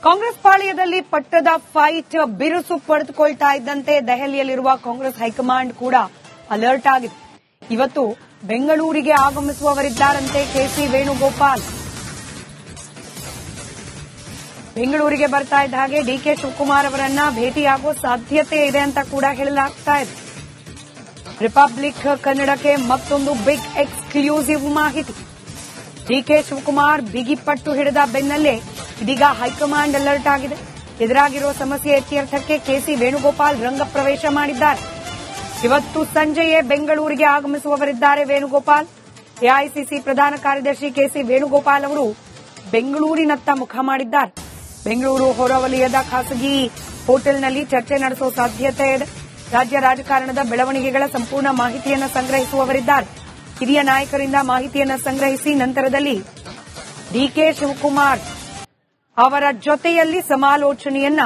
ಕಾಂಗ್ರೆಸ್ ಪಾಳ್ಯದಲ್ಲಿ ಪಟ್ಟದ ಫೈಟ್ ಬಿರುಸು ಪಡೆದುಕೊಳ್ತಾ ಇದ್ದಂತೆ ದೆಹಲಿಯಲ್ಲಿರುವ ಕಾಂಗ್ರೆಸ್ ಹೈಕಮಾಂಡ್ ಕೂಡ ಅಲರ್ಟ್ ಆಗಿದೆ. ಇವತ್ತು ಬೆಂಗಳೂರಿಗೆ ಆಗಮಿಸುವವರಿದ್ದಾರಂತೆ ಕೆಸಿ ವೇಣುಗೋಪಾಲ್. ಬೆಂಗಳೂರಿಗೆ ಬರ್ತಾ ಇದ್ದ ಹಾಗೆ ಡಿಕೆ ಶಿವಕುಮಾರ್ ಅವರನ್ನ ಭೇಟಿಯಾಗುವ ಸಾಧ್ಯತೆ ಇದೆ ಅಂತ ಕೂಡ ಹೇಳಲಾಗ್ತಾ ಇದೆ. ರಿಪಬ್ಲಿಕ್ ಕನ್ನಡಕ್ಕೆ ಮತ್ತೊಂದು ಬಿಗ್ ಎಕ್ಸ್ಕ್ಲೂಸಿವ್ ಮಾಹಿತಿ. ಡಿಕೆ ಶಿವಕುಮಾರ್ ಬಿಗಿಪಟ್ಟು ಹಿಡಿದ ಬೆನ್ನಲ್ಲೇ ಇದೀಗ ಹೈಕಮಾಂಡ್ ಅಲರ್ಟ್ ಆಗಿದೆ. ಎದುರಾಗಿರುವ ಸಮಸ್ಯೆ ಇತ್ಯರ್ಥಕ್ಕೆ ಕೆಸಿ ವೇಣುಗೋಪಾಲ್ ರಂಗಪ್ರವೇಶ ಮಾಡಿದ್ದಾರೆ. ಇವತ್ತು ಸಂಜೆಯೇ ಬೆಂಗಳೂರಿಗೆ ಆಗಮಿಸುವವರಿದ್ದಾರೆ ವೇಣುಗೋಪಾಲ್. ಎಐಸಿಸಿ ಪ್ರಧಾನ ಕಾರ್ಯದರ್ಶಿ ಕೆಸಿ ವೇಣುಗೋಪಾಲ್ ಅವರು ಬೆಂಗಳೂರಿನತ್ತ ಮುಖ ಮಾಡಿದ್ದಾರೆ. ಬೆಂಗಳೂರು ಹೊರವಲಯದ ಖಾಸಗಿ ಹೋಟೆಲ್ನಲ್ಲಿ ಚರ್ಚೆ ನಡೆಸುವ ಸಾಧ್ಯತೆ ಇದೆ. ರಾಜ್ಯ ರಾಜಕಾರಣದ ಬೆಳವಣಿಗೆಗಳ ಸಂಪೂರ್ಣ ಮಾಹಿತಿಯನ್ನು ಸಂಗ್ರಹಿಸುವವರಿದ್ದಾರೆ. ಹಿರಿಯ ನಾಯಕರಿಂದ ಮಾಹಿತಿಯನ್ನು ಸಂಗ್ರಹಿಸಿ ನಂತರದಲ್ಲಿ ಡಿಕೆ ಶಿವಕುಮಾರ್ ಅವರ ಜೊತೆಯಲ್ಲಿ ಸಮಾಲೋಚನೆಯನ್ನ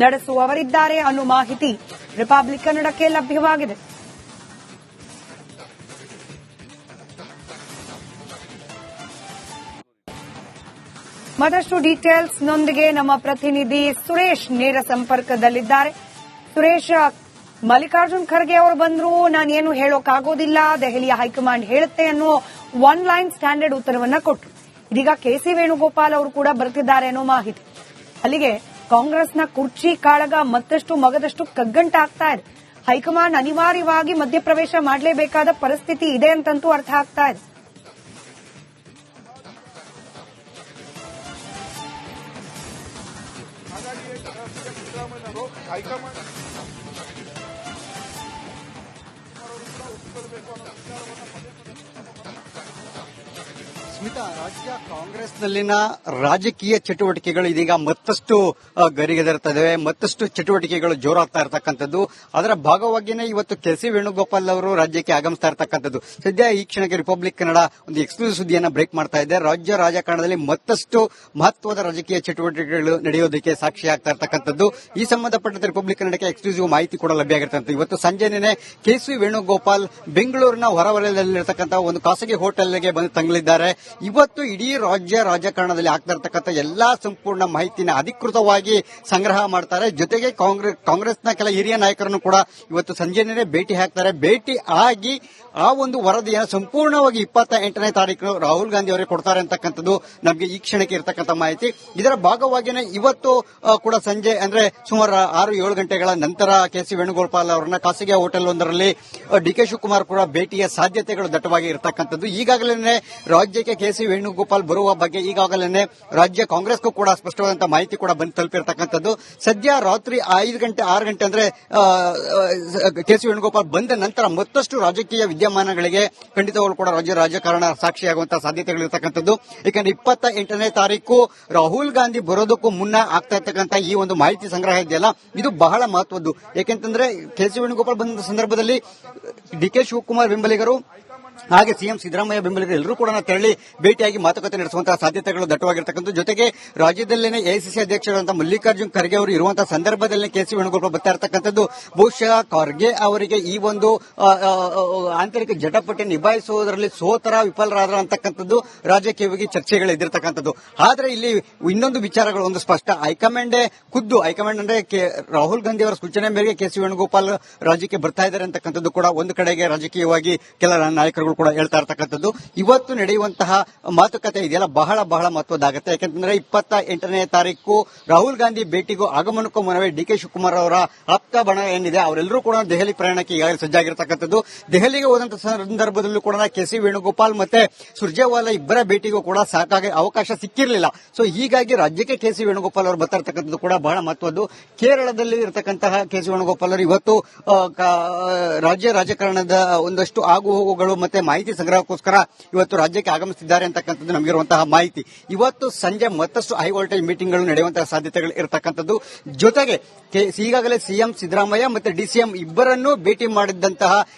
ನಡೆಸುವವರಿದ್ದಾರೆ ಅನ್ನೋ ಮಾಹಿತಿ ರಿಪಬ್ಲಿಕ್ ಕನ್ನಡಕ್ಕೆ ಲಭ್ಯವಾಗಿದೆ. ಮತ್ತಷ್ಟು ಡೀಟೇಲ್ಸ್ನೊಂದಿಗೆ ನಮ್ಮ ಪ್ರತಿನಿಧಿ ಸುರೇಶ್ ನೇರ ಸಂಪರ್ಕದಲ್ಲಿದ್ದಾರೆ. ಸುರೇಶ್, ಮಲ್ಲಿಕಾರ್ಜುನ್ ಖರ್ಗೆ ಅವರು ಬಂದ್ರು, ನಾನೇನು ಹೇಳೋಕ್ಕಾಗೋದಿಲ್ಲ, ದೆಹಲಿಯ ಹೈಕಮಾಂಡ್ ಹೇಳುತ್ತೆ ಅನ್ನೋ ಒನ್ ಲೈನ್ ಸ್ಟ್ಯಾಂಡರ್ಡ್ ಉತ್ತರವನ್ನ ಕೊಟ್ಟರು. ಇದೀಗ ಕೆಸಿ ವೇಣುಗೋಪಾಲ್ ಅವರು ಕೂಡ ಬರ್ತಿದ್ದಾರೆ ಅನ್ನೋ ಮಾಹಿತಿ. ಅಲ್ಲಿಗೆ ಕಾಂಗ್ರೆಸ್ನ ಕುರ್ಚಿ ಕಾಳಗ ಮತ್ತಷ್ಟು ಮಗದಷ್ಟು ಕಗ್ಗಂಟಾಗ್ತಾ ಇದೆ. ಹೈಕಮಾಂಡ್ ಅನಿವಾರ್ಯವಾಗಿ ಮಧ್ಯಪ್ರವೇಶ ಮಾಡಲೇಬೇಕಾದ ಪರಿಸ್ಥಿತಿ ಇದೆ ಅಂತಂತೂ ಅರ್ಥ ಆಗ್ತಾ ಇದೆ. ಸ್ಮಿತಾ, ರಾಜ್ಯ ಕಾಂಗ್ರೆಸ್ನಲ್ಲಿನ ರಾಜಕೀಯ ಚಟುವಟಿಕೆಗಳು ಇದೀಗ ಮತ್ತಷ್ಟು ಗರಿಗೆದರುತ್ತವೆ, ಮತ್ತಷ್ಟು ಚಟುವಟಿಕೆಗಳು ಜೋರಾಗ್ತಾ ಇರತಕ್ಕಂಥದ್ದು. ಅದರ ಭಾಗವಾಗಿಯೇ ಇವತ್ತು ಕೆಸಿ ವೇಣುಗೋಪಾಲ್ ಅವರು ರಾಜ್ಯಕ್ಕೆ ಆಗಮಿಸ್ತಾ ಇರತಕ್ಕಂಥದ್ದು. ಸದ್ಯ ಈ ಕ್ಷಣಕ್ಕೆ ರಿಪಬ್ಲಿಕ್ ಕನ್ನಡ ಒಂದು ಎಕ್ಸ್ಕ್ಲೂಸಿವ್ ಸುದ್ದಿಯನ್ನು ಬ್ರೇಕ್ ಮಾಡ್ತಾ ಇದೆ. ರಾಜ್ಯ ರಾಜಕಾರಣದಲ್ಲಿ ಮತ್ತಷ್ಟು ಮಹತ್ವದ ರಾಜಕೀಯ ಚಟುವಟಿಕೆಗಳು ನಡೆಯೋದಕ್ಕೆ ಸಾಕ್ಷಿಯಾಗ್ತಾ ಇರತಕ್ಕಂಥದ್ದು. ಈ ಸಂಬಂಧಪಟ್ಟಂತೆ ರಿಪಬ್ಲಿಕ್ ಕನ್ನಡಕ್ಕೆ ಎಕ್ಸ್ಕ್ಲೂಸಿವ್ ಮಾಹಿತಿ ಕೂಡ ಲಭ್ಯ ಆಗಿರ್ತಕ್ಕಂಥದ್ದು. ಇವತ್ತು ಸಂಜೆನೇ ಕೆಸಿ ವೇಣುಗೋಪಾಲ್ ಬೆಂಗಳೂರಿನ ಹೊರವಲಯದಲ್ಲಿರತಕ್ಕಂಥ ಒಂದು ಖಾಸಗಿ ಹೋಟೆಲ್ಗೆ ಬಂದು ತಂಗಲಿದ್ದಾರೆ. ಇವತ್ತು ಇಡೀ ರಾಜ್ಯ ರಾಜಕಾರಣದಲ್ಲಿ ಆಗ್ತಾ ಇರತಕ್ಕಂಥ ಎಲ್ಲಾ ಸಂಪೂರ್ಣ ಮಾಹಿತಿನ ಅಧಿಕೃತವಾಗಿ ಸಂಗ್ರಹ ಮಾಡ್ತಾರೆ. ಜೊತೆಗೆ ಕಾಂಗ್ರೆಸ್ನ ಕೆಲ ಹಿರಿಯ ನಾಯಕರನ್ನು ಕೂಡ ಇವತ್ತು ಸಂಜೆನೇ ಭೇಟಿ ಹಾಕ್ತಾರೆ. ಭೇಟಿ ಆಗಿ ಆ ಒಂದು ವರದಿಯನ್ನು ಸಂಪೂರ್ಣವಾಗಿ 28ನೇ ತಾರೀಕು ರಾಹುಲ್ ಗಾಂಧಿ ಅವರಿಗೆ ಕೊಡ್ತಾರೆ ಅಂತಕ್ಕಂಥದ್ದು ನಮಗೆ ಈ ಕ್ಷಣಕ್ಕೆ ಇರತಕ್ಕಂಥ ಮಾಹಿತಿ. ಇದರ ಭಾಗವಾಗಿಯೇ ಇವತ್ತು ಕೂಡ ಸಂಜೆ ಅಂದ್ರೆ ಸುಮಾರು 6-7 ಗಂಟೆಗಳ ನಂತರ ಕೆಸಿ ವೇಣುಗೋಪಾಲ್ ಅವರನ್ನ ಖಾಸಗಿ ಹೋಟೆಲ್ ಒಂದರಲ್ಲಿ ಡಿಕೆ ಶಿವಕುಮಾರ್ ಕೂಡ ಭೇಟಿಯ ಸಾಧ್ಯತೆಗಳು ದಟ್ಟವಾಗಿ ಇರತಕ್ಕಂಥದ್ದು. ಈಗಾಗಲೇ ರಾಜ್ಯಕ್ಕೆ ಕೆಸಿ ವೇಣುಗೋಪಾಲ್ ಬರುವ ಬಗ್ಗೆ ಈಗಾಗಲೇ ರಾಜ್ಯ ಕಾಂಗ್ರೆಸ್ಗೂ ಕೂಡ ಸ್ಪಷ್ಟವಾದಂತಹ ಮಾಹಿತಿ ಕೂಡ ಬಂದು ತಲುಪಿರತಕ್ಕಂಥದ್ದು. ಸದ್ಯ ರಾತ್ರಿ 5 ಗಂಟೆ 6 ಗಂಟೆ ಅಂದ್ರೆ ಕೆಸಿ ವೇಣುಗೋಪಾಲ್ ಬಂದ ನಂತರ ಮತ್ತಷ್ಟು ರಾಜಕೀಯ ವಿದ್ಯಮಾನಗಳಿಗೆ ಖಂಡಿತವಾಗ್ಲೂ ಕೂಡ ರಾಜ್ಯ ರಾಜಕಾರಣ ಸಾಕ್ಷಿಯಾಗುವಂತಹ ಸಾಧ್ಯತೆಗಳು ಇರತಕ್ಕಂಥದ್ದು. ಯಾಕಂದ್ರೆ 28ನೇ ತಾರೀಕು ರಾಹುಲ್ ಗಾಂಧಿ ಬರೋದಕ್ಕೂ ಮುನ್ನ ಆಗ್ತಾ ಇರ್ತಕ್ಕಂಥ ಈ ಒಂದು ಮಾಹಿತಿ ಸಂಗ್ರಹ ಇದೆಯಲ್ಲ, ಇದು ಬಹಳ ಮಹತ್ವದ್ದು. ಯಾಕೆಂತಂದ್ರೆ ಕೆಸಿ ವೇಣುಗೋಪಾಲ್ ಬಂದ ಸಂದರ್ಭದಲ್ಲಿ ಡಿಕೆ ಶಿವಕುಮಾರ್ ಬೆಂಬಲಿಗರು ಹಾಗೆ ಸಿಎಂ ಸಿದ್ದರಾಮಯ್ಯ ಬೆಂಬಲಿಗರು ಎಲ್ಲರೂ ಕೂಡ ತೆರಳಿ ಭೇಟಿಯಾಗಿ ಮಾತುಕತೆ ನಡೆಸುವಂತಹ ಸಾಧ್ಯತೆಗಳು ದಟ್ಟವಾಗಿರತಕ್ಕಂಥ. ಜೊತೆಗೆ ರಾಜ್ಯದಲ್ಲೇನೆ ಎಐಸಿಸಿ ಅಧ್ಯಕ್ಷರಾದಂತಹ ಮಲ್ಲಿಕಾರ್ಜುನ್ ಖರ್ಗೆ ಅವರು ಇರುವಂತಹ ಸಂದರ್ಭದಲ್ಲಿ ಕೆಸಿ ವೇಣುಗೋಪಾಲ್ ಬರ್ತಾ ಇರತಕ್ಕಂಥದ್ದು. ಬಹುಶಃ ಖರ್ಗೆ ಅವರಿಗೆ ಈ ಒಂದು ಆಂತರಿಕ ಜಟಪಟಿ ನಿಭಾಯಿಸುವುದರಲ್ಲಿ ಸೋತರ ವಿಫಲರಾದ್ರ ಅಂತಕ್ಕಂಥದ್ದು ರಾಜಕೀಯವಾಗಿ ಚರ್ಚೆಗಳು ಎದ್ದಿರತಕ್ಕಂಥದ್ದು. ಆದ್ರೆ ಇಲ್ಲಿ ಇನ್ನೊಂದು ವಿಚಾರಗಳು ಒಂದು ಸ್ಪಷ್ಟ. ಹೈಕಮಾಂಡ್ ಅಂದ್ರೆ ರಾಹುಲ್ ಗಾಂಧಿ ಅವರ ಸೂಚನೆ ಮೇರೆಗೆ ಕೆಸಿ ವೇಣುಗೋಪಾಲ್ ರಾಜ್ಯಕ್ಕೆ ಬರ್ತಾ ಇದ್ದಾರೆ ಅಂತಕ್ಕಂಥದ್ದು ಕೂಡ ಒಂದು ಕಡೆಗೆ ರಾಜಕೀಯವಾಗಿ ಕೆಲ ನಾಯಕರು ಕೂಡ ಹೇಳ್ತಾ ಇರತಕ್ಕಂಥದ್ದು. ಇವತ್ತು ನಡೆಯುವಂತಹ ಮಾತುಕತೆ ಇದೆಯಲ್ಲ ಬಹಳ ಬಹಳ ಮಹತ್ವದಾಗುತ್ತೆ. ಯಾಕೆಂತಂದ್ರೆ 28ನೇ ತಾರೀಕು ರಾಹುಲ್ ಗಾಂಧಿ ಭೇಟಿಗೂ ಆಗಮನಕ್ಕೂ ಮುನ್ನವೇ ಡಿಕೆ ಶಿವಕುಮಾರ್ ಅವರ ಆಪ್ತ ಬಣ ಏನಿದೆ ಅವರೆಲ್ಲರೂ ಕೂಡ ದೆಹಲಿ ಪ್ರಯಾಣಕ್ಕೆ ಈಗಾಗಲೇ ಸಜ್ಜಾಗಿರತಕ್ಕಂಥದ್ದು. ದೆಹಲಿಗೆ ಹೋದಂತಹ ಸಂದರ್ಭದಲ್ಲೂ ಕೂಡ ಕೆಸಿ ವೇಣುಗೋಪಾಲ್ ಮತ್ತೆ ಸುರ್ಜೇವಾಲಾ ಇಬ್ಬರ ಭೇಟಿಗೂ ಕೂಡ ಸಾಕಾಗಿ ಅವಕಾಶ ಸಿಕ್ಕಿರಲಿಲ್ಲ. ಸೊ ಹೀಗಾಗಿ ರಾಜ್ಯಕ್ಕೆ ಕೆಸಿ ವೇಣುಗೋಪಾಲ್ ಅವರು ಬರ್ತಾ ಇರತಕ್ಕಂಥದ್ದು ಕೂಡ ಬಹಳ ಮಹತ್ವದ್ದು. ಕೇರಳದಲ್ಲಿ ಇರತಕ್ಕಂತಹ ಕೆಸಿ ವೇಣುಗೋಪಾಲ್ ಅವರು ಇವತ್ತು ರಾಜ್ಯ ರಾಜಕಾರಣದ ಒಂದಷ್ಟು ಆಗು ಹೋಗುಗಳು ಮತ್ತೆ ಮಾಹಿತಿ ಸಂಗ್ರಹಕ್ಕೋಸ್ಕರ ಇವತ್ತು ರಾಜ್ಯಕ್ಕೆ ಆಗಮಿಸಿದ್ದಾರೆ ಅಂತಕ್ಕಂಥದ್ದು ನಮಗಿರುವಂತಹ ಮಾಹಿತಿ. ಇವತ್ತು ಸಂಜೆ ಮತ್ತಷ್ಟು ಹೈ ವೋಲ್ಟೇಜ್ ಮೀಟಿಂಗ್ಗಳು ನಡೆಯುವಂತಹ ಸಾಧ್ಯತೆಗಳು ಇರತಕ್ಕಂಥದ್ದು. ಜೊತೆಗೆ ಈಗಾಗಲೇ ಸಿಎಂ ಸಿದ್ದರಾಮಯ್ಯ ಮತ್ತೆ ಡಿಸಿಎಂ ಇಬ್ಬರನ್ನೂ ಭೇಟಿ ಮಾಡಿದಂತಹ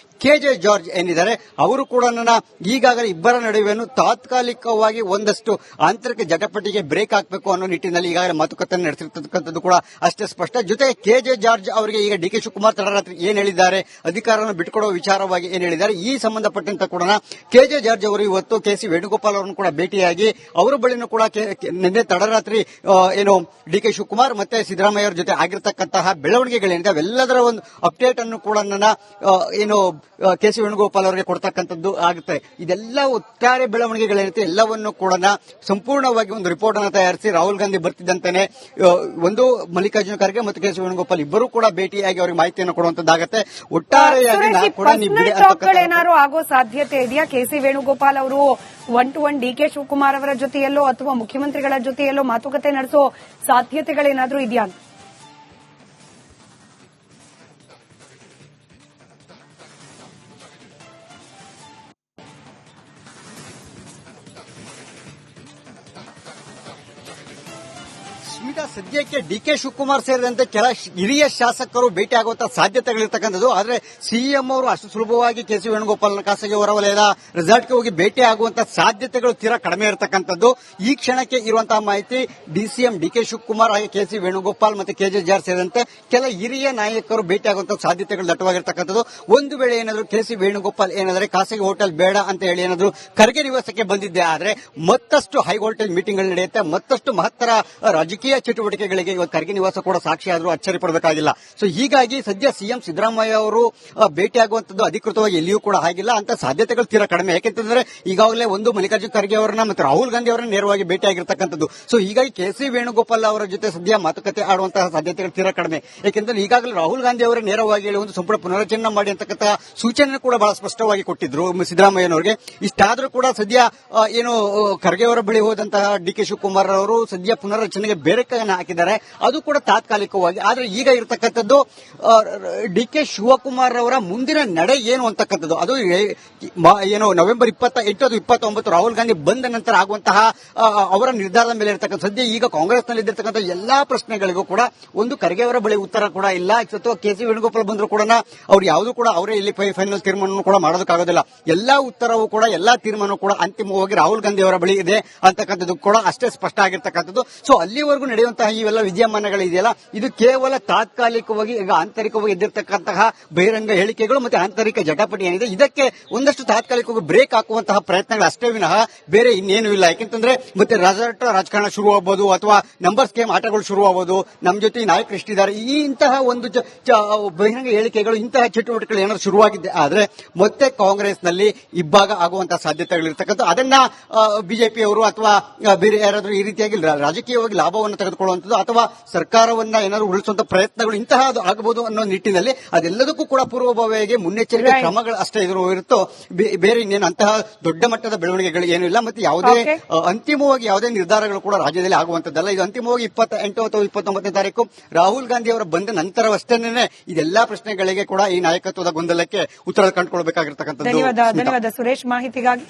ಕೆಜೆ ಜಾರ್ಜ್ ಏನಿದ್ದಾರೆ ಅವರು ಕೂಡ ಈಗಾಗಲೇ ಇಬ್ಬರ ನಡುವೆನು ತಾತ್ಕಾಲಿಕವಾಗಿ ಒಂದಷ್ಟು ಆಂತರಿಕ ಜಟಪಟಿಗೆ ಬ್ರೇಕ್ ಹಾಕಬೇಕು ಅನ್ನೋ ನಿಟ್ಟಿನಲ್ಲಿ ಈಗಾಗಲೇ ಮಾತುಕತೆ ನಡೆಸಿರ್ತಕ್ಕಂಥದ್ದು ಕೂಡ ಅಷ್ಟೇ ಸ್ಪಷ್ಟ. ಜೊತೆಗೆ ಕೆಜೆ ಜಾರ್ಜ್ ಅವರಿಗೆ ಈಗ ಡಿ ಕೆ ಶಿವಕುಮಾರ್ ತಡರಾತ್ರಿ ಏನ್ ಹೇಳಿದ್ದಾರೆ, ಅಧಿಕಾರವನ್ನು ಬಿಟ್ಟುಕೊಡುವ ವಿಚಾರವಾಗಿ ಏನ್ ಹೇಳಿದ್ದಾರೆ, ಈ ಸಂಬಂಧಪಟ್ಟಂತೆ ಕೂಡ ಕೆಜೆ ಜಾರ್ಜ್ ಅವರು ಇವತ್ತು ಕೆಸಿ ವೇಣುಗೋಪಾಲ್ ಅವರನ್ನು ಕೂಡ ಭೇಟಿಯಾಗಿ ಅವರ ಬಳಿನೂ ಕೂಡ ನಿನ್ನೆ ತಡರಾತ್ರಿ ಏನು ಡಿ ಕೆ ಶಿವಕುಮಾರ್ ಮತ್ತೆ ಸಿದ್ದರಾಮಯ್ಯ ಅವರ ಜೊತೆ ಆಗಿರತಕ್ಕಂತಹ ಬೆಳವಣಿಗೆಗಳೇನಿದೆ ಅವೆಲ್ಲದರ ಒಂದು ಅಪ್ಡೇಟ್ ಅನ್ನು ಕೂಡ ಏನು ಕೆಸಿ ವೇಣುಗೋಪಾಲ್ ಅವರಿಗೆ ಕೊಡ್ತಕ್ಕಂಥದ್ದು ಆಗುತ್ತೆ. ಇದೆಲ್ಲ ಒಟ್ಟಾರೆ ಬೆಳವಣಿಗೆಗಳೇನಿದೆ ಎಲ್ಲವನ್ನು ಕೂಡ ಸಂಪೂರ್ಣವಾಗಿ ಒಂದು ರಿಪೋರ್ಟ್ ಅನ್ನು ತಯಾರಿಸಿ ರಾಹುಲ್ ಗಾಂಧಿ ಬರ್ತಿದ್ದಂತೆಯೇ ಒಂದು ಮಲ್ಲಿಕಾರ್ಜುನ ಖರ್ಗೆ ಮತ್ತು ಕೆಸಿ ವೇಣುಗೋಪಾಲ್ ಇಬ್ಬರು ಕೂಡ ಭೇಟಿಯಾಗಿ ಅವರಿಗೆ ಮಾಹಿತಿಯನ್ನು ಕೊಡುವಂತದ್ದಾಗುತ್ತೆ. ಒಟ್ಟಾರೆಯಾಗಿ ಏನಾದ್ರು ಆಗೋ ಸಾಧ್ಯತೆ ಇದೆಯಾ? ಕೆಸಿ ವೇಣುಗೋಪಾಲ್ ಅವರು 1-to-1 ಡಿ ಕೆ ಶಿವಕುಮಾರ್ ಅವರ ಜೊತೆಯಲ್ಲೋ ಅಥವಾ ಮುಖ್ಯಮಂತ್ರಿಗಳ ಜೊತೆಯಲ್ಲೋ ಮಾತುಕತೆ ನಡೆಸೋ ಸಾಧ್ಯತೆಗಳೇನಾದ್ರೂ ಇದೆಯಾ? ಸ್ಮಿತಾ, ಸದ್ಯಕ್ಕೆ ಡಿ ಕೆ ಶಿವಕುಮಾರ್ ಸೇರಿದಂತೆ ಕೆಲ ಹಿರಿಯ ಶಾಸಕರು ಭೇಟಿ ಆಗುವಂತಹ ಸಾಧ್ಯತೆಗಳಿರ್ತಕ್ಕಂಥದ್ದು. ಆದರೆ ಸಿಎಂ ಅವರು ಅಷ್ಟು ಸುಲಭವಾಗಿ ಕೆಸಿ ವೇಣುಗೋಪಾಲ್ನ ಖಾಸಗಿ ಹೊರವಲಯದ ರೆಸಾರ್ಟ್ಗೆ ಹೋಗಿ ಭೇಟಿ ಆಗುವಂತಹ ಸಾಧ್ಯತೆಗಳು ತೀರಾ ಕಡಿಮೆ ಇರತಕ್ಕಂಥದ್ದು. ಈ ಕ್ಷಣಕ್ಕೆ ಇರುವಂತಹ ಮಾಹಿತಿ ಡಿಸಿಎಂ ಡಿ ಕೆ ಶಿವಕುಮಾರ್ ಹಾಗೆ ಕೆಸಿ ವೇಣುಗೋಪಾಲ್ ಮತ್ತು ಕೆಜೆ ಜಾರ್ಜ್ ಸೇರಿದಂತೆ ಕೆಲ ಹಿರಿಯ ನಾಯಕರು ಭೇಟಿ ಆಗುವಂತಹ ಸಾಧ್ಯತೆಗಳು ದಟ್ಟವಾಗಿರ್ತಕ್ಕಂಥದ್ದು. ಒಂದು ವೇಳೆ ಏನಾದರೂ ಕೆಸಿ ವೇಣುಗೋಪಾಲ್ ಏನಾದರೆ ಖಾಸಗಿ ಹೋಟೆಲ್ ಬೇಡ ಅಂತ ಹೇಳಿ ಏನಾದರೂ ಖರ್ಗೆ ನಿವಾಸಕ್ಕೆ ಬಂದಿದ್ದೆ ಆದರೆ ಮತ್ತಷ್ಟು ಹೈ ವೋಲ್ಟೇಜ್ ಮೀಟಿಂಗ್ಗಳು ನಡೆಯುತ್ತೆ, ಮತ್ತಷ್ಟು ಮಹತ್ತರ ರಾಜಕೀಯ ಚಟುವಟಿಕೆಗಳಿಗೆ ಇವತ್ತು ಖರ್ಗೆ ನಿವಾಸ ಕೂಡ ಸಾಕ್ಷಿಯಾದರೂ ಅಚ್ಚರಿ ಪಡಬೇಕಾಗಿಲ್ಲ. ಸೊ ಹೀಗಾಗಿ ಸದ್ಯ ಸಿಎಂ ಸಿದ್ದರಾಮಯ್ಯ ಅವರು ಭೇಟಿಯಾಗುವಂತದ್ದು ಅಧಿಕೃತವಾಗಿ ಎಲ್ಲಿಯೂ ಕೂಡ ಆಗಿಲ್ಲ, ಅಂತ ಸಾಧ್ಯತೆಗಳು ತೀರಾ ಕಡಿಮೆ. ಯಾಕೆಂತಂದ್ರೆ ಈಗಾಗಲೇ ಒಂದು ಮಲ್ಲಿಕಾರ್ಜುನ ಖರ್ಗೆ ಅವರನ್ನ ಮತ್ತು ರಾಹುಲ್ ಗಾಂಧಿ ಅವರನ್ನ ನೇರವಾಗಿ ಭೇಟಿಯಾಗಿರ್ತಕ್ಕಂಥದ್ದು. ಸೊ ಹೀಗಾಗಿ ಕೆಸಿ ವೇಣುಗೋಪಾಲ್ ಅವರ ಜೊತೆ ಸದ್ಯ ಮಾತುಕತೆ ಆಡುವಂತಹ ಸಾಧ್ಯತೆಗಳು ತೀರಾ ಕಡಿಮೆ. ಯಾಕೆಂದ್ರೆ ಈಗಾಗಲೇ ರಾಹುಲ್ ಗಾಂಧಿ ಅವರೇ ನೇರವಾಗಿ ಹೇಳಿ ಒಂದು ಸಂಪೂರ್ಣ ಪುನರಚನೆ ಮಾಡಿ ಅಂತಕ್ಕಂತಹ ಸೂಚನೆ ಕೂಡ ಬಹಳ ಸ್ಪಷ್ಟವಾಗಿ ಕೊಟ್ಟಿದ್ರು ಸಿದ್ದರಾಮಯ್ಯನವರಿಗೆ. ಇಷ್ಟಾದರೂ ಕೂಡ ಸದ್ಯ ಏನು ಖರ್ಗೆ ಅವರ ಬಳಿ ಹೋದಂತಹ ಡಿ ಕೆ ಶಿವಕುಮಾರ್ ಅವರು ಸದ್ಯ ಪುನರ್ರಚನೆಗೆ ಬೇರೆ ಕೈಯನ್ನು ಹಾಕಿದ್ದಾರೆ, ಅದು ಕೂಡ ತಾತ್ಕಾಲಿಕವಾಗಿ. ಆದರೆ ಈಗ ಇರತಕ್ಕಂಥದ್ದು ಡಿ ಕೆ ಶಿವಕುಮಾರ್ ಅವರ ಮುಂದಿನ ನಡೆ ಏನು ಅಂತಕ್ಕಂಥದ್ದು, ಅದು ಏನು ನವೆಂಬರ್ 28 29 ರಾಹುಲ್ ಗಾಂಧಿ ಬಂದ ನಂತರ ಆಗುವಂತಹ ಅವರ ನಿರ್ಧಾರದ ಮೇಲೆ ಇರತಕ್ಕಂಥ. ಸದ್ಯ ಈಗ ಕಾಂಗ್ರೆಸ್ನಲ್ಲಿ ಇದ್ದಿರತಕ್ಕಂಥ ಎಲ್ಲಾ ಪ್ರಶ್ನೆಗಳಿಗೂ ಕೂಡ ಒಂದು ಖರ್ಗೆ ಅವರ ಬಳಿ ಉತ್ತರ ಕೂಡ ಇಲ್ಲ, ಅಥವಾ ಕೆಸಿ ವೇಣುಗೋಪಾಲ್ ಬಂದರೂ ಕೂಡ ಅವ್ರು ಯಾವುದು ಕೂಡ ಅವರೇ ಇಲ್ಲಿ ಫೈನಲ್ ತೀರ್ಮಾನ ಕೂಡ ಮಾಡೋದಕ್ಕಾಗೋದಿಲ್ಲ. ಎಲ್ಲಾ ಉತ್ತರವೂ ಕೂಡ ಎಲ್ಲಾ ತೀರ್ಮಾನ ಕೂಡ ಅಂತಿಮವಾಗಿ ರಾಹುಲ್ ಗಾಂಧಿ ಅವರ ಬಳಿ ಇದೆ ಅಂತಕ್ಕಂಥದ್ದು ಕೂಡ ಅಷ್ಟೇ ಸ್ಪಷ್ಟ ಆಗಿರ್ತಕ್ಕಂಥದ್ದು. ಸೊ ಅಲ್ಲಿವರೆಗೂ ನಡೆಯುವಂತಹ ಇವೆಲ್ಲ ವಿದ್ಯಮಾನಗಳಿದೆಯಲ್ಲ, ಇದು ಕೇವಲ ತಾತ್ಕಾಲಿಕವಾಗಿ ಈಗ ಆಂತರಿಕವಾಗಿ ಎದ್ದಿರತಕ್ಕಂತಹ ಬಹಿರಂಗ ಹೇಳಿಕೆಗಳು ಮತ್ತೆ ಆಂತರಿಕ ಜಟಾಪಟಿ ಏನಿದೆ ಇದಕ್ಕೆ ಒಂದಷ್ಟು ತಾತ್ಕಾಲಿಕವಾಗಿ ಬ್ರೇಕ್ ಹಾಕುವಂತಹ ಪ್ರಯತ್ನಗಳು ಅಷ್ಟೇ ವಿನಃ ಬೇರೆ ಇನ್ನೇನು ಇಲ್ಲ. ಯಾಕೆಂತಂದ್ರೆ ಮತ್ತೆ ರಾಜಕಾರಣ ಶುರುವಾಗಬಹುದು ಅಥವಾ ನಂಬರ್ಸ್ ಗೇಮ್ ಆಟಗಳು ಶುರುವಾಗಬಹುದು, ನಮ್ಮ ಜೊತೆ ನಾಯಕರು ಇಷ್ಟಿದ್ದಾರೆ, ಇಂತಹ ಒಂದು ಬಹಿರಂಗ ಹೇಳಿಕೆಗಳು ಇಂತಹ ಚಟುವಟಿಕೆಗಳು ಏನಾದ್ರು ಶುರುವಾಗಿದ್ದೆ ಆದ್ರೆ ಮತ್ತೆ ಕಾಂಗ್ರೆಸ್ನಲ್ಲಿ ಇಬ್ಬಾಗ ಆಗುವಂತಹ ಸಾಧ್ಯತೆಗಳಿರ್ತಕ್ಕಂಥ. ಅದನ್ನ ಬಿಜೆಪಿ ಅವರು ಅಥವಾ ಬೇರೆ ಯಾರಾದ್ರೂ ಈ ರೀತಿಯಾಗಿ ರಾಜಕೀಯವಾಗಿ ಲಾಭವನ್ನು ತೆಗೆದುಕೊಳ್ಳುವಂಥದ್ದು ಅಥವಾ ಸರ್ಕಾರವನ್ನ ಏನಾದರೂ ಉಳಿಸುವಂತಹ ಪ್ರಯತ್ನಗಳು ಇಂತಹ ಆಗಬಹುದು ಅನ್ನೋ ನಿಟ್ಟಿನಲ್ಲಿ ಅದೆಲ್ಲದಕ್ಕೂ ಕೂಡ ಪೂರ್ವಭಾವಿಯಾಗಿ ಮುನ್ನೆಚ್ಚರಿಕೆ ಕ್ರಮಗಳು ಅಷ್ಟೇ ಇರುತ್ತೋ, ಬೇರೆ ಇನ್ನೇನು ಅಂತಹ ದೊಡ್ಡ ಮಟ್ಟದ ಬೆಳವಣಿಗೆಗಳು ಏನೂ ಇಲ್ಲ. ಮತ್ತೆ ಯಾವುದೇ ಅಂತಿಮವಾಗಿ ಯಾವುದೇ ನಿರ್ಧಾರಗಳು ಕೂಡ ರಾಜ್ಯದಲ್ಲಿ ಆಗುವಂತದ್ದಲ್ಲ. ಇದು ಅಂತಿಮವಾಗಿ 28 ಅಥವಾ 29ನೇ ತಾರೀಕು ರಾಹುಲ್ ಗಾಂಧಿ ಅವರ ಬಂದ ನಂತರವಷ್ಟೇನೆ ಇದೆಲ್ಲಾ ಪ್ರಶ್ನೆಗಳಿಗೆ ಕೂಡ ಈ ನಾಯಕತ್ವದ ಗೊಂದಲಕ್ಕೆ ಉತ್ತರ ಕಂಡುಕೊಳ್ಬೇಕಾಗಿರ್ತಕ್ಕಂಥದ್ದು. ಧನ್ಯವಾದ ಸುರೇಶ್ ಮಾಹಿತಿಗಾಗಿ.